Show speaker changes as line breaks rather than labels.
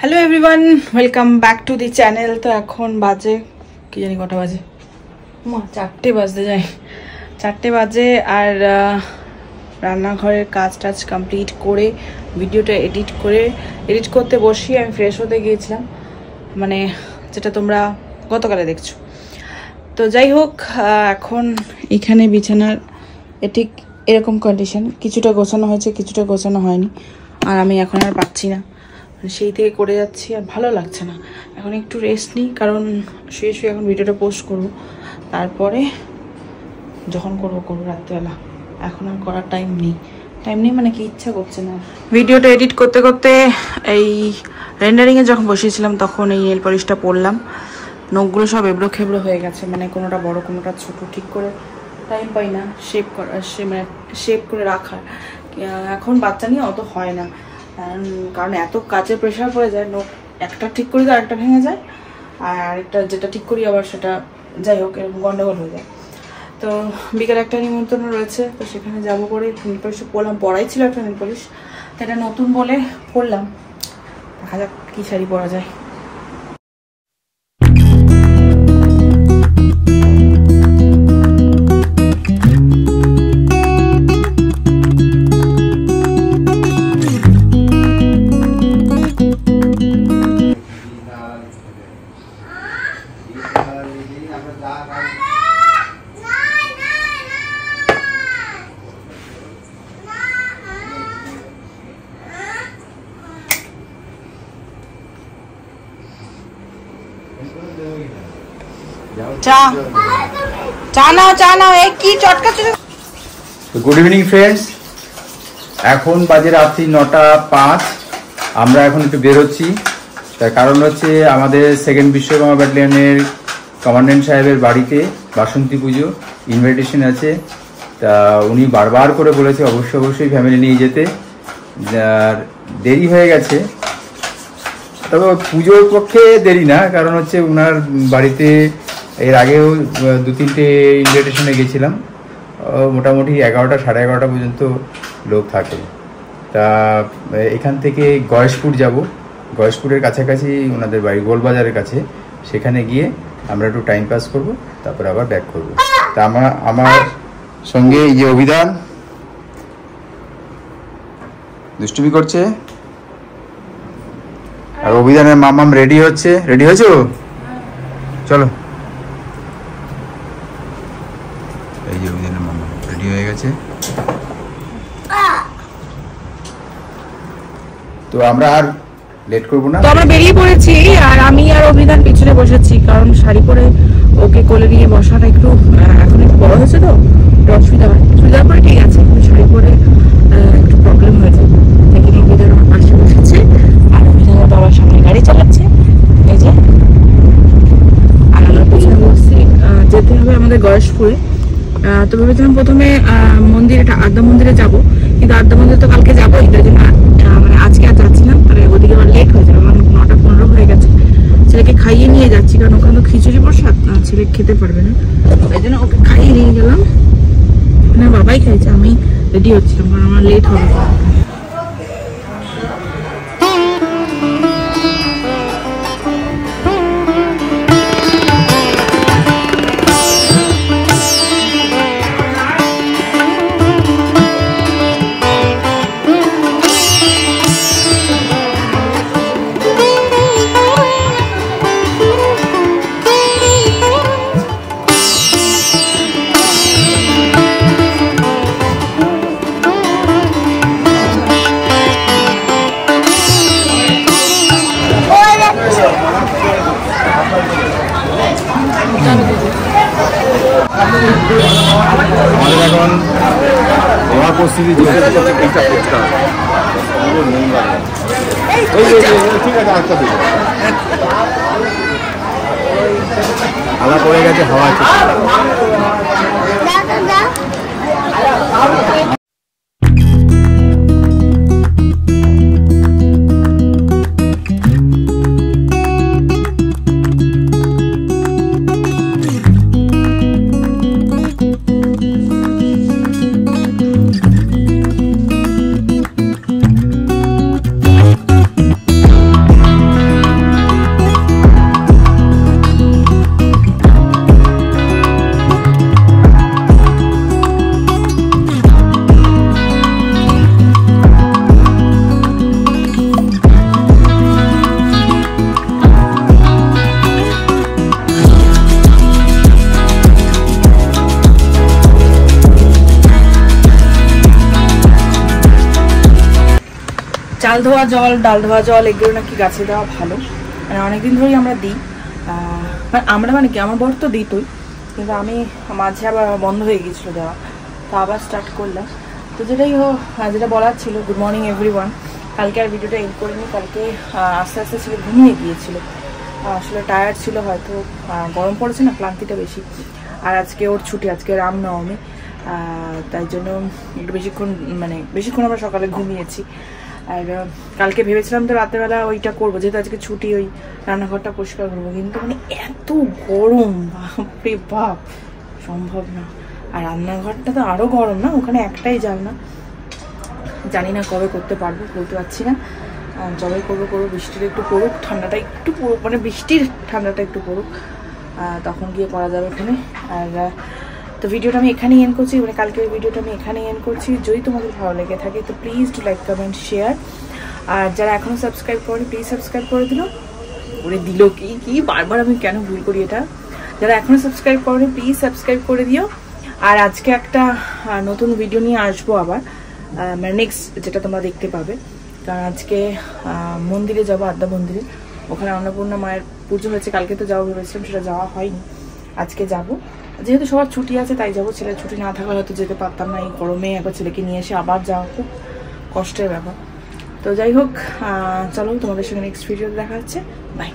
Hello everyone, welcome back to the channel. তো এখন বাজে কি জানি কটা বাজে, মা 4টে বাজতে যায়, 4টে বাজে। আর রান্নাঘরের কাজ টাজ কমপ্লিট করে ভিডিওটা এডিট করতে বসি। আমি ফ্রেশ হতে গিয়েছিলাম, মানে যেটা তোমরা গতকালে দেখছো। তো যাই হোক, এখন এখানে বিছানার ঠিক এরকম কন্ডিশন, কিছুটা গোছানো হয়েছে, কিছুটা গোছানো হয়নি। আর আমি এখন আর পাচ্ছি না, সেই থেকে করে যাচ্ছি, আর ভালো লাগছে না। এখন একটু রেস্ট নিই, কারণ শুয়ে এখন ভিডিওটা পোস্ট করবো, তারপরে যখন করবো রাত্রেবেলা। এখন আর করার টাইম নেই মানে কি, ইচ্ছা করছে না। ভিডিওটা এডিট করতে করতে এই রেন্ডারিংয়ে যখন বসিয়েছিলাম তখন এই নেল পলিশটা পরলাম। নখগুলো সব এবড়ো খেবড়ো হয়ে গেছে, মানে কোনোটা বড় কোনোটা ছোট, ঠিক করে টাইম পাই না শেপ করে রাখার। এখন বাচ্চা নিয়ে অত হয় না, কারণ এত কাজের প্রেশার পড়ে যায়। নখ একটা ঠিক করি তো আরেকটা ভেঙে যায়, আর আরেকটা যেটা ঠিক করি আবার সেটা, যাই হোক, এরকম গন্ডগোল হয়ে যায়। তো বিকেলে একটা নিমন্ত্রণ রয়েছে, তো সেখানে যাবো করে নেল পলিশ পরলাম। পরাই ছিল একটা নেল পলিশ, তো এটা নতুন বলে পরলাম। দেখা যাক কী শাড়ি পরা যায়।
গুড ইভিনিং ফ্রেন্ডস, এখন বাজে রাত্রি 9:05। আমরা এখন একটু বেরোচ্ছি, তার কারণ হচ্ছে আমাদের সেকেন্ড বিশ্বকর্মা ব্যাটালিয়নের কমান্ড্যান্ট সাহেবের বাড়িতে বাসন্তী পুজো ইনভাইটেশন আছে। তা উনি বারবার করে বলেছে অবশ্যই ফ্যামিলি নিয়ে যেতে। আর দেরি হয়ে গেছে, তবে পুজোর পক্ষে দেরি না, কারণ হচ্ছে ওনার বাড়িতে এর আগেও 2-3টে ইনভাইটেশনে গেছিলাম, মোটামুটি 11টা সাড়ে 11টা পর্যন্ত লোক থাকে। তা এখান থেকে গয়েশপুর যাব, গয়েশপুরের কাছাকাছি ওনাদের বাড়ি, গোলবাজারের কাছে। সেখানে গিয়ে আমরা একটু টাইম পাস করব, তারপর আবার ব্যাক করব। তা আমার সঙ্গে এই যে অভিধান দুষ্টুমি করছে, আর অভিধানের মামাম রেডি হচ্ছে। রেডি হয়েছো? চলো। এই যে অভিধানের মামাম রেডি হয়ে গেছে। তো আমরা আর লেট করবো না,
তো আমরা বেরিয়ে পড়েছি। আর আমি আর অভিধান পিছনে বসেছি, কারণ শাড়ি পরে ওকে কোলে নিয়ে বসাটা একটু এখন একটু বড় হয়েছে, তো একটু অসুবিধা হয়। চুড়িদার পরে ঠিক আছে, শাড়ি পরে একটু প্রবলেম হয়ে যায়। দেখি অভিধান আমার পাশে বসেছে, আর অভিধানের বাবার সামনে গাড়ি চালাচ্ছে, এই যে। আর আমরা পিছনে বসছি, যেতে হবে আমাদের গয়েশপুরে। তো ভেবেছিলাম প্রথমে মন্দির, এটা আদ্যা মন্দিরে যাবো, কিন্তু আদ্যা মন্দির তো কালকে যাবো, এটার জন্য মানে আজকে আর যাচ্ছিলাম। তাহলে ওদিকে আমার লেট হয়ে যাবে, আমার 9:15 হয়ে গেছে। ছেলেকে খাইয়ে নিয়ে যাচ্ছি, কারণ ওখানে তো খিচুড়ি প্রসাদ, ছেলে খেতে পারবে না, তাই জন্য ওকে খাইয়ে নিয়ে গেলাম। না, বাবাই খাইছে, আমি রেডি হচ্ছিলাম, কারণ আমার লেট হবে।
আমাদের এখন আমার পরিস্থিতি ঠিক আছে, আলা পড়ে গেছে হাওয়া।
ডাল ধোয়া জল এগুলো নাকি গাছে দেওয়া ভালো, মানে অনেকদিন ধরেই আমরা দিই। আমরা মানে কি আমার বর তো দিতই, কিন্তু আমি মাঝে আবার বন্ধ হয়ে গিয়েছিলো দেওয়া, তো আবার স্টার্ট করলাম। তো যেটাই হোক, যেটা বলার ছিল, গুড মর্নিং এভরিওয়ান। কালকে আর ভিডিওটা এন্ড করিনি, কালকে আস্তে আস্তে ছিল ঘুমিয়ে গিয়েছিল, আসলে টায়ার্ড ছিল হয়তো, গরম পড়েছে না, ক্লান্তিটা বেশি। আর আজকে ওর ছুটি, আজকে রামনবমী, তাই জন্য একটু বেশিক্ষণ আমরা সকালে ঘুমিয়েছি। আর কালকে ভেবেছিলাম তো রাতেরবেলা ওইটা করবো, যেহেতু আজকে ছুটি, ওই রান্নাঘরটা পরিষ্কার করবো, কিন্তু মানে এত গরম, বাপরে বাপ, সম্ভব না। আর রান্নাঘরটা তো আরও গরম না, ওখানে একটাই জানলা, জানি না কবে করতে পারবো, বলতে পারছি না। জবাই করবো, বৃষ্টির একটু পড়ুক, ঠান্ডাটা একটু পড়ুক, মানে বৃষ্টির ঠান্ডাটা একটু পড়ুক, তখন গিয়ে করা যাবে ওখানে। আর তো ভিডিওটা আমি এখানেই এন্ড করছি, মানে কালকের ভিডিওটা আমি এখানেই এন্ড করছি। যদি তোমাদের ভালো লেগে থাকে তো please to like, comment, share. আর যারা এখনও সাবস্ক্রাইব করেনি প্লিজ সাবস্ক্রাইব করে দিল কি বারবার আমি কেন ভুল করি এটা। যারা এখনও সাবস্ক্রাইব করেনি প্লিজ সাবস্ক্রাইব করে দিও। আর আজকে একটা নতুন ভিডিও নিয়ে আসবো আবার, মানে নেক্সট যেটা তোমরা দেখতে পাবে। কারণ আজকে মন্দিরে যাবো, আদ্যা মন্দিরে, ওখানে অন্নপূর্ণা মায়ের পুজো হয়েছে, কালকে তো যাওয়া ভেবেছিলাম, সেটা যাওয়া হয়নি, আজকে যাব। যেহেতু সবার ছুটি আছে তাই যাবো, ছেলের ছুটি না থাকলে হয়তো যেতে পারতাম না, এই গরমে একবার ছেলেকে নিয়ে এসে আবার যাওয়া খুব কষ্টের ব্যাপার। তো যাই হোক, চলো তোমাদের সঙ্গে নেক্সট ভিডিওতে দেখা হচ্ছে, বাই।